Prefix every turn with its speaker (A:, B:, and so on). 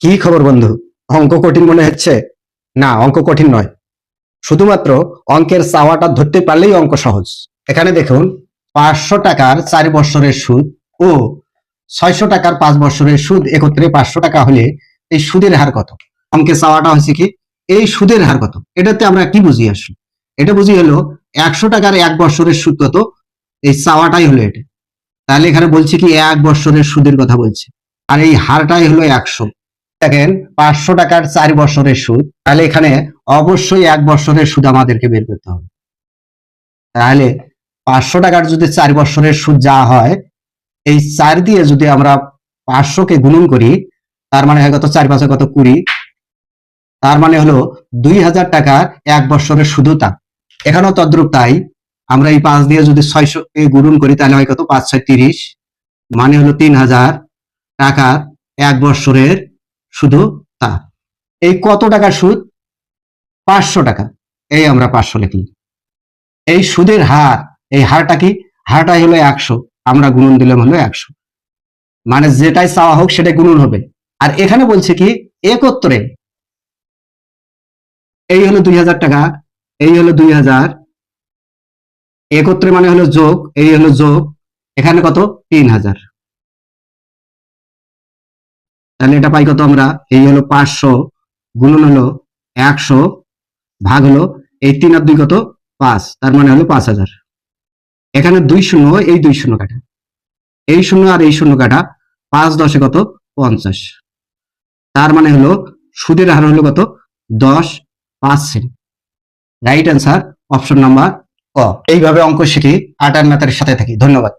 A: কি খবর বন্ধু? অঙ্ক কঠিন মনে হচ্ছে? না, অঙ্ক কঠিন নয়। শুধুমাত্র অঙ্কের চাওয়াটা ধরতে পারলেই অঙ্ক সহজ। এখানে দেখুন, 500 টাকার 4 বছরের সুদ ও 600 টাকার 5 বছরের সুদ একত্রে 500 টাকা হলে এই সুদের হার কত? অঙ্কের চাওয়াটা হচ্ছে কি এই সুদের হার কত, এটাতে আমরা কি বুঝি আসলে? এটা বুঝি হলো 100 টাকার 1 বছরের সুদ কত, এই চাওয়াটাই হলো এটা। তাহলে এখানে বলছি কি 1 বছরের সুদের কথা বলছে, আর এই হারটাই হলো 100। দেখেন, 500 টাকার 4 বছরের সুদ, তাহলে এখানে অবশ্যই 1 বছরের সুদ আমাদেরকে বের করতে হবে। তাহলে 500 টাকার যদি 4 বছরের সুদ যা হয়, এই 4 দিয়ে যদি আমরা 500কে গুণন করি, তার মানে হয় কত, 4 5 কত, 20। তার মানে হলো 2000 টাকার 1 বছরের সুদও তা। এখানেও তদ্রুপ তাই। আমরা এই 5 দিয়ে যদি 600কে গুণন করি, তাহলে হয় কত, 5 6 30, মানে হলো 3000 টাকার 1 বছরের শুধু তা। এই কত টাকার সুদ? 500 টাকা। এই আমরা 500 লিখলাম। এই সুদের হার, এই হারটা কি? হারটাই হলো 100, আমরা গুণন দিলাম হলো 100। মানে যেটাই চাওয়া হোক সেটাই গুণন হবে। আর এখানে বলছে কি একত্রে, এই হলো 2000 টাকা, এই হলো 2000, একত্রে মানে হলো যোগ, এই হলো যোগ, এখানে কত, 3000। তাহলে এটা পাই কত আমরা? এই হলো 500 গুণন হলো 100 ভাগ হলো এই 3 আর 2 কত, 5, তার মানে হলো 5000। এখানে 2 শূন্য, এই 2 শূন্য কাটা, এই শূন্য আর এই শূন্য কাটা, 5 10 কত, 50। তার মানে হলো সুদের হার হলো কত, 10%। রাইট অ্যান্সার অপশন নাম্বার ক। এইভাবে অঙ্ক শিখি, আটার ম্যাথের সাথে থাকি। ধন্যবাদ।